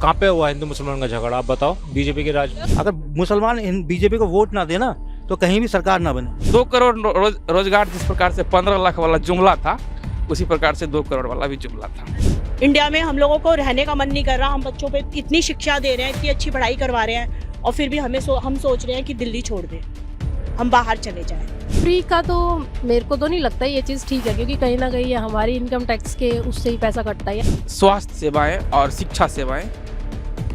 कहाँ पे हुआ हिंदू मुसलमान का झगड़ा? आप बताओ, बीजेपी के राज में। अगर मुसलमान बीजेपी को वोट ना देना तो कहीं भी सरकार ना बने। 2 करोड़ रोजगार जिस प्रकार से 15 लाख वाला जुमला था, उसी प्रकार से 2 करोड़ वाला भी जुमला था। इंडिया में हम लोगों को रहने का मन नहीं कर रहा। हम बच्चों पे इतनी शिक्षा दे रहे हैं, इतनी अच्छी पढ़ाई करवा रहे हैं, और फिर भी हम सोच रहे हैं कि दिल्ली छोड़ दें, हम बाहर चले जाएं। फ्री का तो मेरे को तो नहीं लगता ये चीज़ ठीक है, क्योंकि कहीं ना कहीं ये हमारी इनकम टैक्स के उससे ही पैसा कटता है। स्वास्थ्य सेवाएं और शिक्षा सेवाएं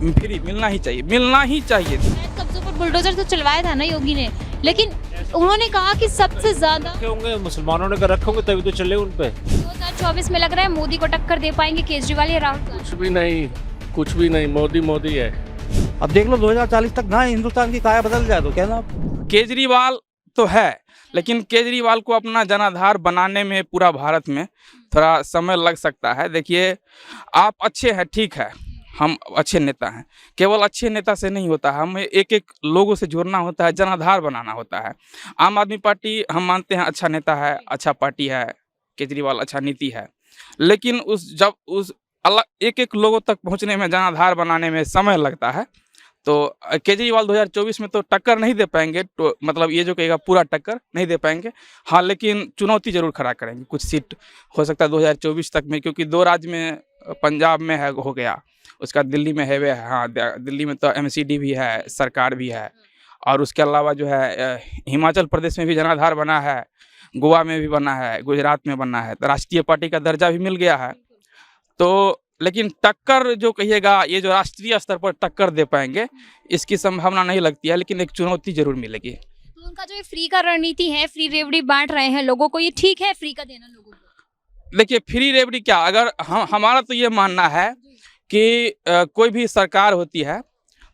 फ्री मिलना ही चाहिए। कब्जों पर बुलडोजर तो चलवाया था ना योगी ने, लेकिन उन्होंने कहा कि सबसे ज्यादा रखे होंगे मुसलमानों ने कर रखे होंगे, तभी तो चले उन पे। 2024 में लग रहा है मोदी को टक्कर दे पाएंगे केजरीवाल या राहुल गांधी? कुछ भी नहीं, मोदी है। अब देख लो 2040 तक ना हिंदुस्तान की काया बदल जाए तो क्या ना। केजरीवाल तो है, लेकिन केजरीवाल को अपना जनाधार बनाने में पूरा भारत में थोड़ा समय लग सकता है। देखिए, आप अच्छे हैं, ठीक है, हम अच्छे नेता हैं, केवल अच्छे नेता से नहीं होता है, हमें एक एक लोगों से जुड़ना होता है, जनाधार बनाना होता है। आम आदमी पार्टी हम मानते हैं अच्छा नेता है, अच्छा पार्टी है, केजरीवाल अच्छा नीति है, लेकिन जब उस अलग एक एक लोगों तक पहुंचने में, जनाधार बनाने में समय लगता है, तो केजरीवाल 2024 में तो टक्कर नहीं दे पाएंगे, तो मतलब ये जो कहेगा पूरा टक्कर नहीं दे पाएंगे। हाँ, लेकिन चुनौती जरूर खड़ा करेंगे, कुछ सीट हो सकता है 2024 तक में, क्योंकि 2 राज्य में, पंजाब में है हो गया, उसका दिल्ली में है, हाँ दिल्ली में तो एमसीडी भी है, सरकार भी है, और उसके अलावा जो है हिमाचल प्रदेश में भी जनाधार बना है, गोवा में भी बना है, गुजरात में बना है, तो राष्ट्रीय पार्टी का दर्जा भी मिल गया है। तो लेकिन टक्कर जो कहिएगा, ये जो राष्ट्रीय स्तर पर टक्कर दे पाएंगे, इसकी संभावना नहीं लगती है, लेकिन एक चुनौती जरूर मिलेगी। तो उनका जो ये फ्री का रणनीति है, फ्री रेवड़ी बांट रहे हैं लोगों को, ये ठीक है फ्री का देना लोगों को? देखिए, फ्री रेवड़ी क्या, अगर हमारा तो ये मानना है कि कोई भी सरकार होती है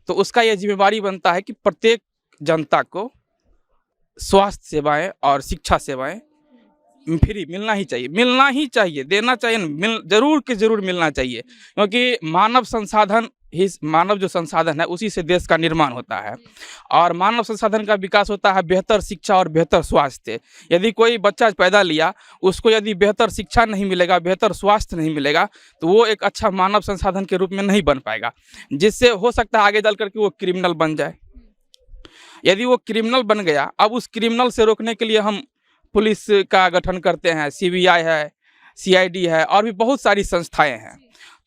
तो उसका ये जिम्मेदारी बनता है कि प्रत्येक जनता को स्वास्थ्य सेवाएं और शिक्षा सेवाएं फ्री मिलना ही चाहिए, देना चाहिए, जरूर के जरूर मिलना चाहिए, क्योंकि मानव जो संसाधन है, उसी से देश का निर्माण होता है, और मानव संसाधन का विकास होता है बेहतर शिक्षा और बेहतर स्वास्थ्य। यदि कोई बच्चा पैदा लिया, उसको यदि बेहतर शिक्षा नहीं मिलेगा, बेहतर स्वास्थ्य नहीं मिलेगा, तो वो एक अच्छा मानव संसाधन के रूप में नहीं बन पाएगा, जिससे हो सकता है आगे चल करके वो क्रिमिनल बन जाए। यदि वो क्रिमिनल बन गया, अब उस क्रिमिनल से रोकने के लिए हम पुलिस का गठन करते हैं, सीबीआई है, सीआईडी है, और भी बहुत सारी संस्थाएं हैं।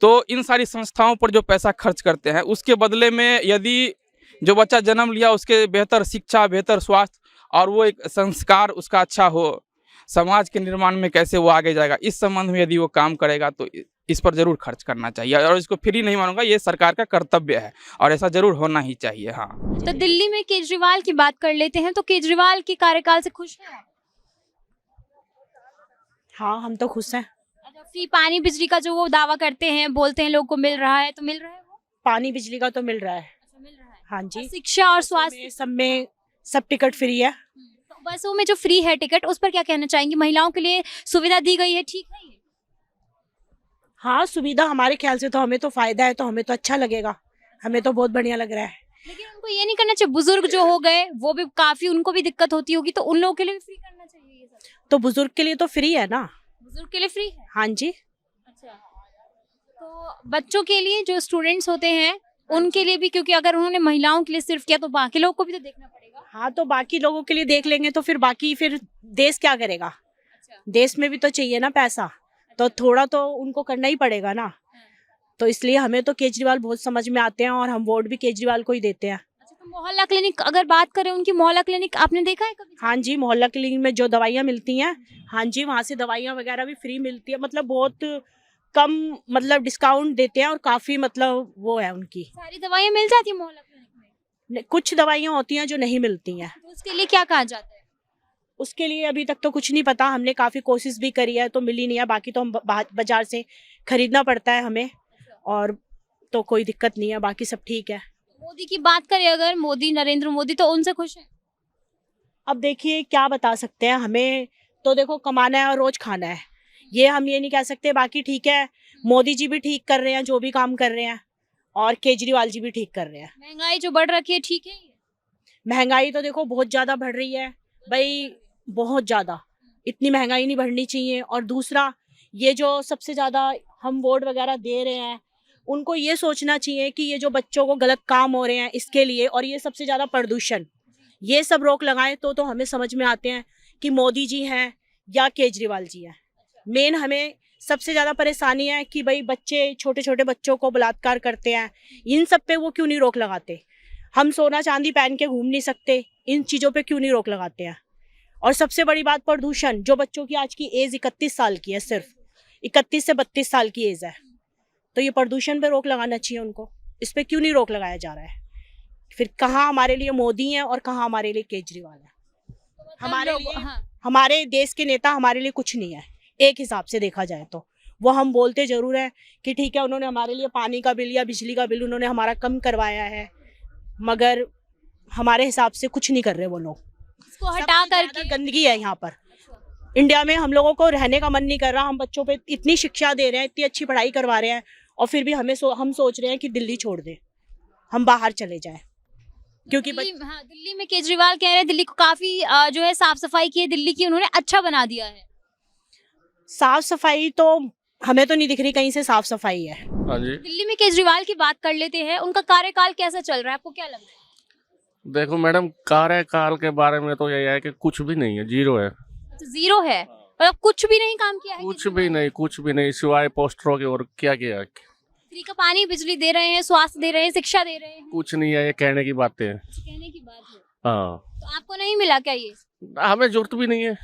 तो इन सारी संस्थाओं पर जो पैसा खर्च करते हैं, उसके बदले में यदि जो बच्चा जन्म लिया उसके बेहतर शिक्षा, बेहतर स्वास्थ्य, और वो एक संस्कार उसका अच्छा हो, समाज के निर्माण में कैसे वो आगे जाएगा, इस संबंध में यदि वो काम करेगा तो इस पर जरूर खर्च करना चाहिए। और इसको फ्री नहीं मानूंगा, ये सरकार का कर्तव्य है, और ऐसा जरूर होना ही चाहिए। हाँ, तो दिल्ली में केजरीवाल की बात कर लेते हैं, तो केजरीवाल के कार्यकाल से खुश हैं आप? हाँ, हम तो खुश हैं। अच्छा, फ्री पानी बिजली का जो वो दावा करते हैं, बोलते हैं लोगों को मिल रहा है, तो मिल रहा है वो? पानी बिजली का तो मिल रहा है। अच्छा, मिल रहा है। हाँ जी। और शिक्षा और स्वास्थ्य सब टिकट फ्री है। तो बसों में जो फ्री है टिकट, उस पर क्या कहना चाहेंगे? महिलाओं के लिए सुविधा दी गई है, ठीक है ये? हाँ, सुविधा हमारे ख्याल से तो हमें तो फायदा है, तो हमें तो अच्छा लगेगा, हमें तो बहुत बढ़िया लग रहा है। लेकिन उनको ये नहीं करना चाहिए, बुजुर्ग जो हो गए वो भी काफी, उनको भी दिक्कत होती होगी, तो उन लोगों के लिए भी फ्री करना चाहिए ये सब? तो बुजुर्ग के लिए तो फ्री है ना। बुजुर्ग के लिए फ्री है? हाँ जी। अच्छा, तो बच्चों के लिए जो स्टूडेंट्स होते हैं उनके लिए भी, क्योंकि अगर उन्होंने महिलाओं के लिए सिर्फ किया तो बाकी लोगों को भी तो देखना पड़ेगा। हाँ, तो बाकी लोगों के लिए देख लेंगे तो फिर देश क्या करेगा? अच्छा। देश में भी तो चाहिए ना पैसा, तो थोड़ा तो उनको करना ही पड़ेगा ना। तो इसलिए हमें तो केजरीवाल बहुत समझ में आते हैं, और हम वोट भी केजरीवाल को ही देते हैं। अच्छा, तो मोहल्ला क्लिनिक अगर बात करें, उनकी मोहल्ला क्लिनिक आपने देखा है कभी? हाँ जी, मोहल्ला क्लिनिक में जो दवाइयाँ मिलती हैं, हाँ जी, वहाँ से दवाइयाँ वगैरह भी फ्री मिलती है, मतलब बहुत कम, मतलब डिस्काउंट देते हैं, और काफी मतलब वो है उनकी। सारी दवाइयाँ मिल जाती है मोहल्ला क्लिनिक में? कुछ दवाइयाँ होती हैं जो नहीं मिलती हैं। तो उसके लिए क्या कहा जाता है? उसके लिए अभी तक तो कुछ नहीं पता, हमने काफी कोशिश भी करी है तो मिली नहीं है, बाकी तो हम बाजार से खरीदना पड़ता है हमें, और तो कोई दिक्कत नहीं है, बाकी सब ठीक है। मोदी की बात करें अगर, मोदी, नरेंद्र मोदी, तो उनसे खुश हैं? अब देखिए क्या बता सकते हैं, हमें तो देखो कमाना है और रोज खाना है, ये हम ये नहीं कह सकते। बाकी ठीक है, मोदी जी भी ठीक कर रहे हैं जो भी काम कर रहे हैं, और केजरीवाल जी भी ठीक कर रहे हैं। महंगाई जो बढ़ रखी है, ठीक है ये? महंगाई तो देखो बहुत ज्यादा बढ़ रही है भाई, बहुत ज्यादा, इतनी महंगाई नहीं बढ़नी चाहिए। और दूसरा, ये जो सबसे ज्यादा हम वोट वगैरह दे रहे हैं, उनको ये सोचना चाहिए कि ये जो बच्चों को गलत काम हो रहे हैं इसके लिए, और ये सबसे ज़्यादा प्रदूषण, ये सब रोक लगाएं तो हमें समझ में आते हैं कि मोदी जी हैं या केजरीवाल जी हैं। मेन हमें सबसे ज़्यादा परेशानी है कि भाई बच्चे, छोटे छोटे बच्चों को बलात्कार करते हैं, इन सब पे वो क्यों नहीं रोक लगाते? हम सोना चांदी पहन के घूम नहीं सकते, इन चीज़ों पे क्यों नहीं रोक लगाते हैं? और सबसे बड़ी बात प्रदूषण, जो बच्चों की आज की एज 31 साल की है, सिर्फ 31 से 32 साल की एज है, तो ये प्रदूषण पे रोक लगाना चाहिए उनको। इस पे क्यों नहीं रोक लगाया जा रहा है? फिर कहाँ हमारे लिए मोदी हैं और कहाँ हमारे लिए केजरीवाल है? हमारे लिए, हमारे देश के नेता हमारे लिए कुछ नहीं है एक हिसाब से देखा जाए तो। वो हम बोलते जरूर है कि ठीक है, उन्होंने हमारे लिए पानी का बिल या बिजली का बिल उन्होंने हमारा कम करवाया है, मगर हमारे हिसाब से कुछ नहीं कर रहे वो लोग। इसको हटा करके गंदगी है यहाँ पर इंडिया में, हम लोगों को रहने का मन नहीं कर रहा। हम बच्चों पे इतनी शिक्षा दे रहे हैं, इतनी अच्छी पढ़ाई करवा रहे हैं, और फिर भी हम सोच रहे हैं कि दिल्ली छोड़ दें, हम बाहर चले जाएं, क्योंकि दिल्ली में केजरीवाल कह रहे हैं दिल्ली को काफी जो है साफ सफाई की है, दिल्ली की उन्होंने अच्छा बना दिया है। साफ सफाई तो हमें तो नहीं दिख रही कहीं से साफ सफाई है। हाँ जी, दिल्ली में केजरीवाल की बात कर लेते हैं, उनका कार्यकाल कैसा चल रहा है, आपको क्या लग रहा है? देखो मैडम, कार्यकाल के बारे में तो यही है कि कुछ भी नहीं है, जीरो है। तो जीरो है, मतलब कुछ भी नहीं काम किया है? कुछ भी नहीं सिवाय पोस्टरों के, और क्या किया? फ्री का पानी बिजली दे रहे हैं, स्वास्थ्य दे रहे हैं, शिक्षा दे रहे हैं, कुछ नहीं है, ये कहने की बातें हैं। कहने की बात है। हाँ, तो आपको नहीं मिला क्या ये? हमें जरूरत भी नहीं है।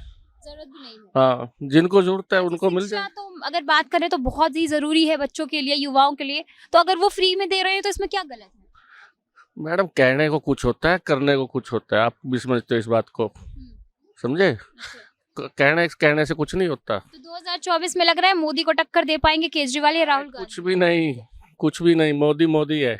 जरूरत भी नहीं है। हाँ, जिनको जरूरत है उनको मिल शिक्षा जाए। तो अगर बात करें तो बहुत ही जरूरी है बच्चों के लिए, युवाओं के लिए, तो अगर वो फ्री में दे रहे हैं तो इसमें क्या गलत है? मैडम, कहने को कुछ होता है, करने को कुछ होता है। आप भी समझते हो इस बात को, समझे? कहने से कुछ नहीं होता। तो 2024 में लग रहा है मोदी को टक्कर दे पाएंगे केजरीवाल या राहुल गांधी? कुछ भी नहीं, मोदी है।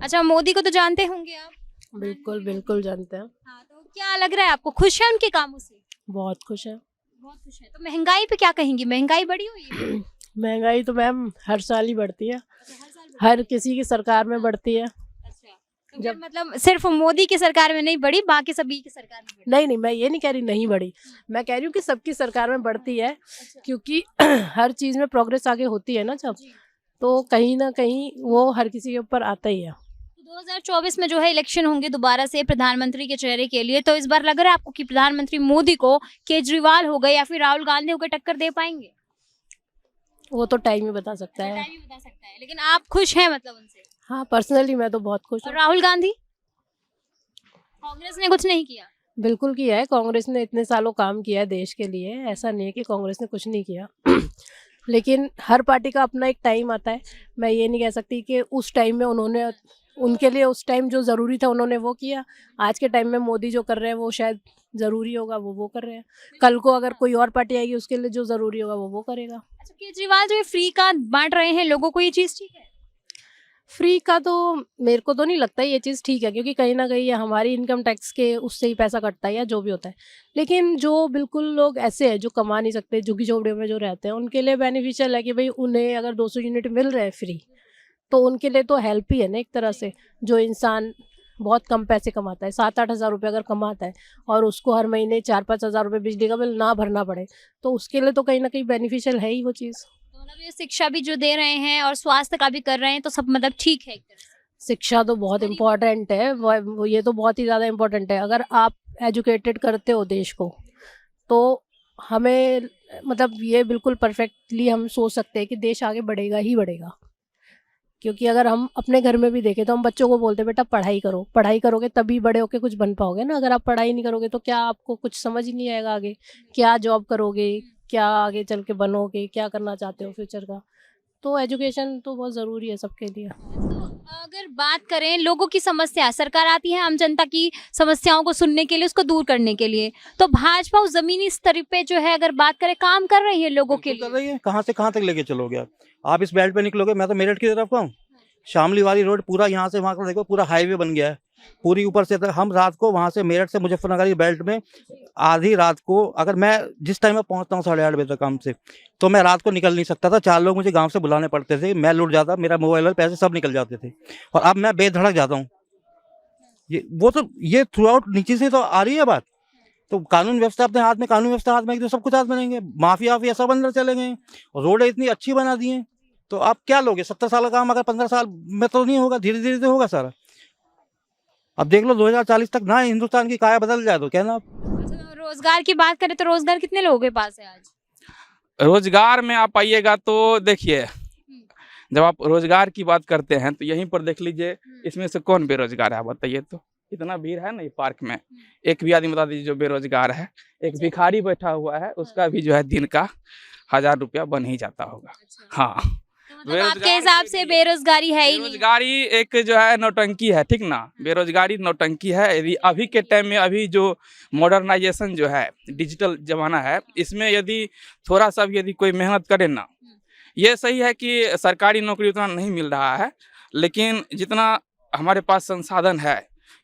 अच्छा, मोदी को तो जानते होंगे आप? बिल्कुल बिल्कुल जानते हैं। हाँ, तो क्या लग रहा है आपको, खुश है उनके कामों से? बहुत खुश है। बहुत खुश है। तो महंगाई पे क्या कहेंगी, महंगाई बढ़ी हुई है? महंगाई तो मैम हर साल ही बढ़ती है, अच्छा, हर साल हर किसी की सरकार में बढ़ती है। अच्छा, तो फिर मतलब सिर्फ मोदी की सरकार में नहीं बढ़ी, बाकी सभी की सरकार में बढ़ी? नहीं, मैं ये नहीं कह रही नहीं बढ़ी, मैं कह रही हूँ कि सबकी सरकार में बढ़ती है, क्योंकि हर चीज़ में प्रोग्रेस आगे होती है ना जब, तो कहीं ना कहीं वो हर किसी के ऊपर आता ही है। 2024 में जो है इलेक्शन होंगे दोबारा से प्रधानमंत्री के चेहरे के लिए, तो इस बार लग रहा है आपको कि प्रधानमंत्री मोदी को केजरीवाल हो गए या फिर राहुल गांधी हो गए टक्कर दे पाएंगे? वो तो टाइम ही बता सकता है। टाइम ही बता सकता है, लेकिन आप खुश हैं मतलब उनसे? हाँ, पर्सनली मैं तो बहुत खुश और हूँ। राहुल गांधी? कांग्रेस ने कुछ नहीं किया? बिल्कुल किया है, कांग्रेस ने इतने सालों काम किया है देश के लिए, ऐसा नहीं है कि कांग्रेस ने कुछ नहीं किया। लेकिन हर पार्टी का अपना एक टाइम आता है, मैं ये नहीं कह सकती कि उस टाइम में उन्होंने, उनके लिए उस टाइम जो ज़रूरी था उन्होंने वो किया। आज के टाइम में मोदी जो कर रहे हैं वो शायद ज़रूरी होगा, वो कर रहे हैं। कल को अगर कोई और पार्टी आएगी उसके लिए जो ज़रूरी होगा वो करेगा। अच्छा, केजरीवाल जो ये फ्री का बांट रहे हैं लोगों को, ये चीज़ ठीक है? फ्री का तो मेरे को तो नहीं लगता ये चीज़ ठीक है, क्योंकि कहीं ना कहीं ये हमारी इनकम टैक्स के उससे ही पैसा कटता है या जो भी होता है। लेकिन जो बिल्कुल लोग ऐसे हैं जो कमा नहीं सकते, झुग्गी झोपड़ियों में जो रहते हैं, उनके लिए बेनिफिशियल है कि भाई उन्हें अगर 200 यूनिट मिल रहे हैं फ्री, तो उनके लिए तो हेल्प ही है ना एक तरह से। जो इंसान बहुत कम पैसे कमाता है, 7-8 हज़ार रुपये अगर कमाता है, और उसको हर महीने 4-5 हज़ार रुपये बिजली का बिल ना भरना पड़े, तो उसके लिए तो कहीं ना कहीं बेनिफिशियल है ही वो चीज़। तो मतलब ये शिक्षा भी जो दे रहे हैं और स्वास्थ्य का भी कर रहे हैं, तो सब मतलब ठीक है एक तरह से? शिक्षा तो बहुत इम्पॉर्टेंट है, वो ये तो बहुत ही ज़्यादा इम्पोर्टेंट है। अगर आप एजुकेटेड करते हो देश को, तो हमें मतलब ये बिल्कुल परफेक्टली हम सोच सकते हैं कि देश आगे बढ़ेगा ही बढ़ेगा। क्योंकि अगर हम अपने घर में भी देखें तो हम बच्चों को बोलते हैं बेटा पढ़ाई करो, पढ़ाई करोगे तभी बड़े होके कुछ बन पाओगे ना। अगर आप पढ़ाई नहीं करोगे तो क्या आपको कुछ समझ ही नहीं आएगा आगे, क्या जॉब करोगे, क्या आगे चल के बनोगे, क्या करना चाहते हो फ्यूचर का। तो एजुकेशन तो बहुत ज़रूरी है सबके लिए। तो अगर बात करें लोगों की समस्या, सरकार आती है आम जनता की समस्याओं को सुनने के लिए, उसको दूर करने के लिए, तो भाजपा उस जमीनी स्तर पे जो है अगर बात करें काम कर रही है लोगों के लिए? कर रही है। कहाँ से कहाँ तक लेके चलोगे आप इस बेल्ट पे निकलोगे? मैं तो मेरठ की तरफ का हूँ, शामली वाली रोड पूरा यहाँ से वहाँ का देखो, पूरा हाईवे बन गया है पूरी ऊपर से तक। हम रात को वहाँ से मेरठ से मुजफ्फरनगर की बेल्ट में आधी रात को, अगर मैं जिस टाइम में पहुँचता हूँ 8:30 बजे तक काम से, तो मैं रात को निकल नहीं सकता था। 4 लोग मुझे गांव से बुलाने पड़ते थे, मैं लुट जाता, मेरा मोबाइल और पैसे सब निकल जाते थे। और अब मैं बेधड़क जाता हूँ। ये थ्रू आउट नीचे से तो आ रही है बात। तो कानून व्यवस्था अपने हाथ में, कानून व्यवस्था हाथ में, तो सब कुछ हाथ में रहेंगे। माफिया सब अंदर चले गए, रोडें इतनी अच्छी बना दी हैं, तो आप क्या लोगे? 70 साल का काम अगर 15 साल में तो नहीं होगा, धीरे धीरे तो होगा सारा। अब देख लो 2040 तक ना हिंदुस्तान की काया बदल जाए तो कहना आप। अच्छा, रोजगार की बात करें तो रोजगार कितने लोगों के पास है आज? रोजगार में आप आइएगा तो देखिए, जब आप रोजगार की बात करते हैं तो यहीं पर देख लीजिए, इसमें से कौन बेरोजगार है आप बताइए तो। इतना भीड़ है ना ये पार्क में, एक भी आदमी बता दीजिए जो बेरोजगार है। एक भिखारी बैठा हुआ है, उसका भी जो है दिन का 1000 रुपया बन ही जाता होगा। हाँ, तो मतलब आपके हिसाब से बेरोजगारी है ही नहीं? बेरोजगारी एक जो है नौटंकी है, ठीक ना। बेरोजगारी नौटंकी है। यदि अभी के टाइम में अभी जो मॉडर्नाइजेशन जो है, डिजिटल जमाना है, इसमें यदि थोड़ा सा भी यदि कोई मेहनत करे ना, ये सही है कि सरकारी नौकरी उतना नहीं मिल रहा है, लेकिन जितना हमारे पास संसाधन है,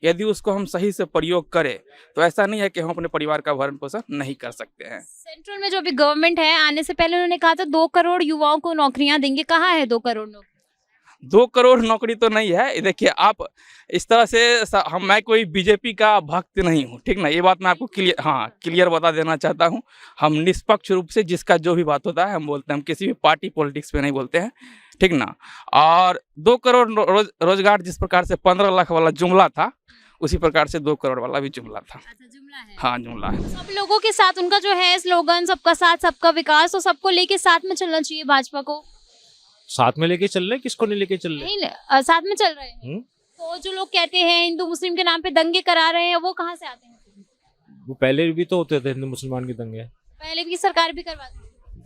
यदि उसको हम सही से प्रयोग करें तो ऐसा नहीं है कि हम अपने परिवार का भरण पोषण नहीं कर सकते हैं। सेंट्रल में जो अभी गवर्नमेंट है, आने से पहले उन्होंने कहा था 2 करोड़ युवाओं को नौकरियां देंगे। कहाँ है 2 करोड़ नौकरी? 2 करोड़ नौकरी तो नहीं है। देखिए आप इस तरह से मैं कोई बीजेपी का भक्त नहीं हूँ, ठीक ना। ये बात मैं आपको क्लियर बता देना चाहता हूँ। हम निष्पक्ष रूप से जिसका जो भी बात होता है हम बोलते हैं, हम किसी भी पार्टी पॉलिटिक्स पे नहीं बोलते हैं, ठीक ना। और 2 करोड़ रोजगार जिस प्रकार से 15 लाख वाला जुमला था, उसी प्रकार से 2 करोड़ वाला भी जुमला था। अच्छा, जुमला है। हाँ, जुमला है। सब लोगों के साथ उनका जो है स्लोगन, सबका साथ सबका विकास, तो सबको लेके साथ में चलना चाहिए भाजपा को। साथ में लेके चल रहे, किसको नहीं लेके चल रहे? नहीं, साथ में चल रहे हैं। तो जो लोग कहते हैं हिंदू मुस्लिम के नाम पे दंगे करा रहे हैं, वो कहाँ से आते हैं? वो पहले भी तो होते थे हिंदू मुसलमान के दंगे। पहले की सरकार भी करवाती थी,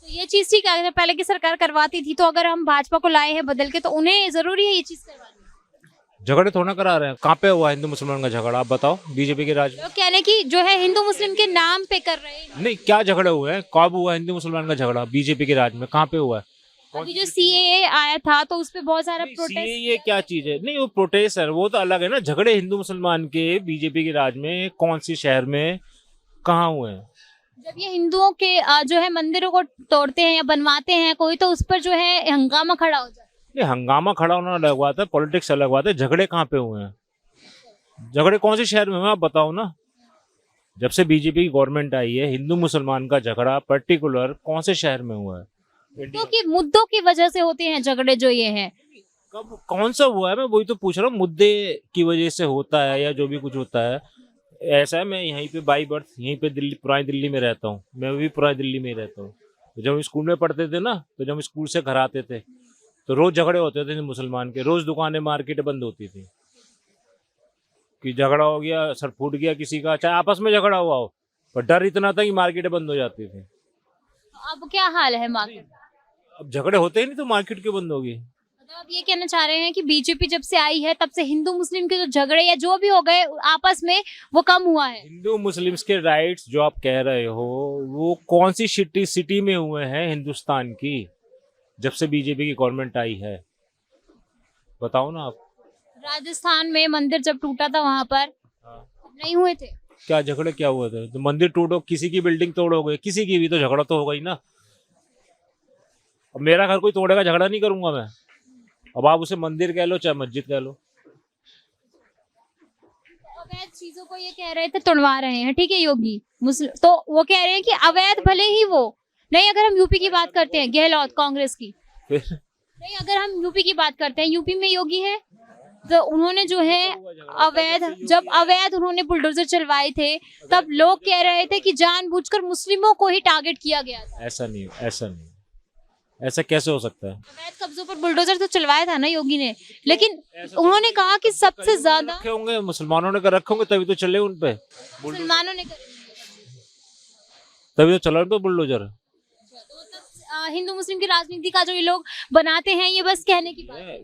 तो ये चीज ठीक है। अगर पहले की सरकार करवाती थी, तो अगर हम भाजपा को लाए हैं बदल के, तो उन्हें जरूरी है ये चीज करवानी। झगड़े थोड़ा करा रहे हैं। कहाँ पे हुआ हिंदू मुसलमान का झगड़ा, आप बताओ। बीजेपी के राज में लोग कह रहे हैं कि जो है हिंदू मुस्लिम के नाम पे कर रहे हैं। नहीं, क्या झगड़े हुए हैं? कब हुआ हिंदू मुसलमान का झगड़ा बीजेपी के राज में? कहाँ पे हुआ है? अभी जो सीएए आया था तो उस पे बहुत सारा प्रोटेस्ट। ये क्या चीज है? नहीं, वो प्रोटेस्ट है, वो तो अलग है ना। झगड़े हिंदू मुसलमान के बीजेपी के राज में कौन सी शहर में कहाँ हुए हैं? जब ये हिंदुओं के जो है मंदिरों को तोड़ते हैं या बनवाते हैं कोई, तो उस पर जो है हंगामा खड़ा हो जाता है। नहीं, हंगामा खड़ा होना अलग बात है, पॉलिटिक्स अलग बात है। झगड़े कहाँ पे हुए हैं? झगड़े कौन से शहर में हुए आप बताओ ना। जब से बीजेपी की गवर्नमेंट आई है, हिंदू मुसलमान का झगड़ा पर्टिकुलर कौन से शहर में हुआ है? क्योंकि मुद्दों की वजह से होते हैं झगड़े जो ये हैं। कब कौन सा हुआ है? मैं वही तो पूछ रहा हूँ। मुद्दे की वजह से होता है या जो भी कुछ होता है, ऐसा है। मैं यहीं पे बाई बर्थ यहीं पे दिल्ली, पुरानी दिल्ली में रहता हूँ। मैं भी पुरानी दिल्ली में ही रहता हूँ। तो जब हम स्कूल में पढ़ते थे ना, तो जब हम स्कूल से घर आते थे तो रोज झगड़े होते थे मुसलमान के। रोज दुकानें, मार्केट बंद होती थी कि झगड़ा हो गया, सर फूट गया किसी का, चाहे आपस में झगड़ा हुआ हो, पर डर इतना था कि मार्केटें बंद हो जाती थी। अब क्या हाल है मार्केट? अब झगड़े होते ही नहीं तो मार्केट क्यों बंद होगी? मतलब आप ये कहना चाह रहे हैं कि बीजेपी जब से आई है तब से हिंदू मुस्लिम के जो झगड़े या जो भी हो गए आपस में, वो कम हुआ है? हिंदू मुस्लिम्स के राइट्स जो आप कह रहे हो, वो कौन सी सिटी में हुए हैं हिंदुस्तान की जब से बीजेपी की गवर्नमेंट आई है? बताओ ना आप। राजस्थान में मंदिर जब टूटा था वहां पर नहीं हुए थे? क्या झगड़े क्या हुए थे? तो मंदिर टूटो, किसी की बिल्डिंग तोड़ोगे, किसी की भी तो झगड़ा तो होगा ही ना। अब मेरा घर कोई तोड़ेगा, झगड़ा नहीं करूंगा मैं। अब आप उसे मंदिर कह लो चाहे मस्जिद कह लो। अवैध चीजों को ये कह रहे थे तोड़वा रहे हैं, ठीक है योगी मुस्लिम, तो वो कह रहे हैं कि अवैध भले ही वो नहीं। अगर हम यूपी की बात करते हैं, गहलोत कांग्रेस की, नहीं अगर हम यूपी की बात करते हैं, यूपी में योगी है, तो उन्होंने जो है जब अवैध उन्होंने बुलडोजर चलवाए थे, तब लोग कह रहे थे कि जानबूझकर मुस्लिमों को ही टारगेट किया गया था। ऐसा नहीं, ऐसा नहीं, ऐसा कैसे हो सकता है? अवैध कब्जों पर बुलडोजर तो चलवाया था ना योगी ने, लेकिन उन्होंने कहा कि सबसे ज्यादा रखे होंगे मुसलमानों ने कर रखे होंगे, तभी तो चले उन पे। मुसलमानों ने तभी तो चला उन पे बुलडोजर। हिंदू मुस्लिम की राजनीति का जो ये लोग बनाते हैं, ये बस कहने की बात है।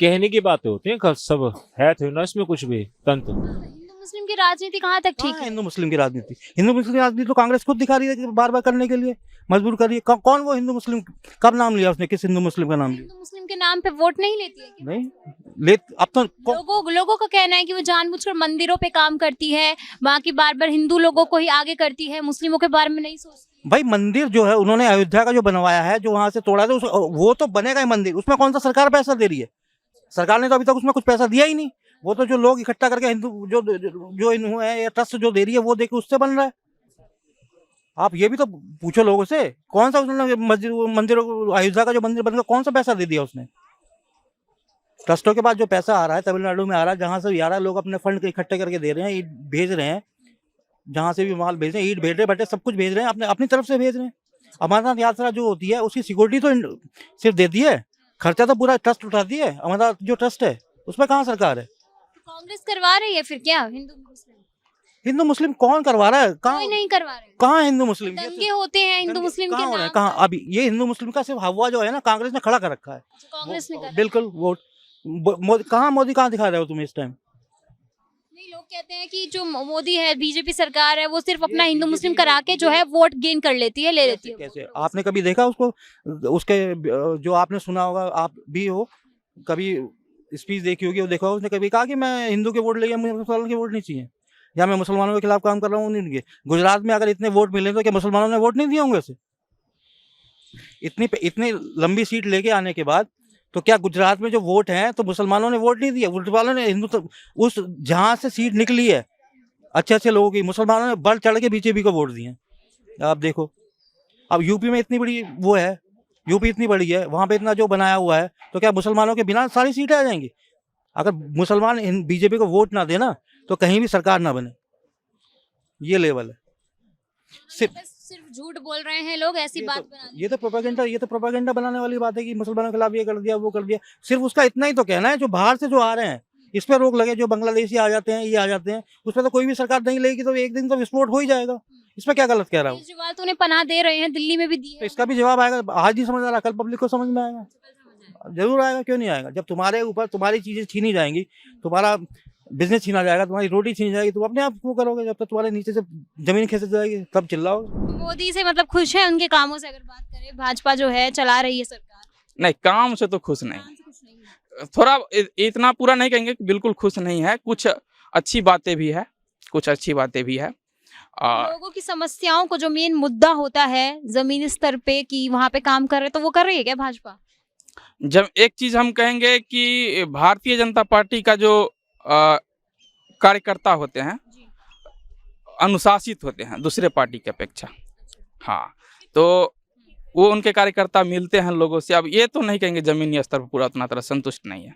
कहने की बातें होती हैं, सब है थे ना इसमें कुछ भी तंत्र। हिंदू मुस्लिम की राजनीति कहाँ तक ठीक है? हिंदू मुस्लिम की राजनीति, हिंदू मुस्लिम की राजनीति तो कांग्रेस खुद दिखा रही है कि बार बार करने के लिए मजबूर कर रही है। कौन वो हिंदू मुस्लिम, कब नाम लिया उसने? किस हिंदू मुस्लिम का नाम लिया? हिंदू मुस्लिम के नाम पे वोट नहीं लेती है क्या? नहीं ले। अब तो लोगों का कहना है कि वो जानबूझकर मंदिरों पे काम करती है, बाकी बार बार हिंदू लोगों को ही आगे करती है, मुस्लिमों के बारे में नहीं सोचती। भाई मंदिर जो है उन्होंने अयोध्या का जो बनवाया है, जो वहां से तोड़ा था, वो तो बनेगा ही मंदिर। उसमें कौन सा सरकार पैसा दे रही है? सरकार ने तो अभी तक उसमें कुछ पैसा दिया ही नहीं। वो तो जो लोग इकट्ठा करके हिंदू जो हिंदू है या ट्रस्ट जो दे रही है वो देके उससे बन रहा है। आप ये भी तो पूछो लोगों से, कौन सा उसने मस्जिद मंदिरों को, अयोध्या का जो मंदिर बन गया, कौन सा पैसा दे दिया उसने? ट्रस्टों के पास जो पैसा आ रहा है तमिलनाडु में आ रहा है, जहाँ से भी आ रहा है, लोग अपने फंड इकट्ठे करके दे रहे हैं, ईट भेज रहे हैं, जहाँ से भी माल भेज रहे हैं, ईट भेज रहे हैं, बटे सब कुछ भेज रहे हैं, अपने अपनी तरफ से भेज रहे हैं। अमरनाथ यात्रा जो होती है उसकी सिक्योरिटी तो सिर्फ देती है, खर्चा तो पूरा ट्रस्ट उठाती है। अमरनाथ जो ट्रस्ट है उसमें कहाँ सरकार है? तो कांग्रेस करवा रही है फिर क्या हिंदू मुस्लिम? हिंदू मुस्लिम कौन करवा रहा है? कोई नहीं करवा रहे। कहाँ हिंदू मुस्लिम? दंगे होते हैं हिंदू मुस्लिम के कहाँ हो रहे हैं? नाम कहाँ? पर। अभी ये हिंदू मुस्लिम का सिर्फ हवा जो है ना, कांग्रेस ने खड़ा कर रखा है। कांग्रेस ने करा। बिल्कुल वोट कहाँ, मोदी कहाँ दिखा रहे हो तुम इस टाइम? नहीं, लोग कहते हैं कि जो मोदी है, बीजेपी सरकार है, वो सिर्फ अपना हिंदू मुस्लिम करा के जो है वोट गेन कर लेती है, ले लेती है। कैसे? आपने कभी देखा उसको? उसके जो आपने सुना होगा, आप भी हो कभी स्पीच देखी होगी, वो देखा होगा, उसने कभी कहा कि मैं हिंदू के वोट लेके, मुझे मुसलमानों के वोट नहीं चाहिए, या मैं मुसलमानों के खिलाफ काम कर रहा हूँ उनके? गुजरात में अगर इतने वोट मिले तो क्या मुसलमानों ने वोट नहीं दिए होंगे उसे? इतनी लंबी सीट लेके आने के बाद तो क्या गुजरात में जो वोट हैं तो मुसलमानों ने वोट नहीं दिया? वोट वालों ने हिंदू तो उस जहाँ से सीट निकली है अच्छे अच्छे लोगों की, मुसलमानों ने बढ़ चढ़ के बीजेपी को वोट दिए। आप देखो, अब यूपी में इतनी बड़ी वो है, यूपी इतनी बड़ी है, वहाँ पे इतना जो बनाया हुआ है, तो क्या मुसलमानों के बिना सारी सीटें आ जाएंगी? अगर मुसलमान बीजेपी को वोट ना देना तो कहीं भी सरकार ना बने, ये लेवल है। सिर्फ झूठ बोल रहे हैं लोग, ऐसी बात बना ये तो प्रोपेगेंडा बनाने वाली बात है कि मुसलमानों के खिलाफ ये कर दिया, वो कर दिया। सिर्फ उसका इतना ही तो कहना है, जो बाहर से जो आ रहे हैं इस पर रोक लगे, जो बांग्लादेशी आ जाते हैं, ये आ जाते हैं, उस पर तो कोई भी सरकार नहीं लेगी, तो एक दिन तो विस्फोट हो ही जाएगा। इसमें क्या गलत कह रहा हूँ? केजरीवाल तो उन्हें पनाह दे रहे हैं, दिल्ली में भी दी तो है। इसका भी जवाब आएगा, आज नहीं समझ आ रहा, कल पब्लिक को समझ में आएगा, जरूर आएगा, क्यों नहीं आएगा? जब तुम्हारे ऊपर तुम्हारी चीजें छीनी जाएंगी, तुम्हारा बिजनेस छीना जाएगा, तुम्हारी रोटी छीनी जाएगी, तुम अपने आप वो करोगे। जब तक तुम्हारे नीचे से जमीन खिसक जाएगी तब चिल्लाओगे। मोदी से मतलब खुश है उनके कामों से? अगर बात करें, भाजपा जो है चला रही है सरकार, नहीं, काम से तो खुश नहीं, काम से खुश नहीं है। थोड़ा इतना पूरा नहीं कहेंगे कि बिल्कुल खुश नहीं है, कुछ अच्छी बातें भी है, कुछ अच्छी बातें भी है। लोगों की समस्याओं को जो मेन मुद्दा होता है जमीनी स्तर पे कि वहाँ पे काम कर रहे, तो वो कर रही है क्या भाजपा? जब एक चीज हम कहेंगे कि भारतीय जनता पार्टी का जो कार्यकर्ता होते हैं अनुशासित होते हैं दूसरे पार्टी की अपेक्षा। हाँ, तो वो उनके कार्यकर्ता मिलते हैं लोगों से। अब ये तो नहीं कहेंगे जमीनी स्तर पर पूरा उतना तरह संतुष्ट नहीं है।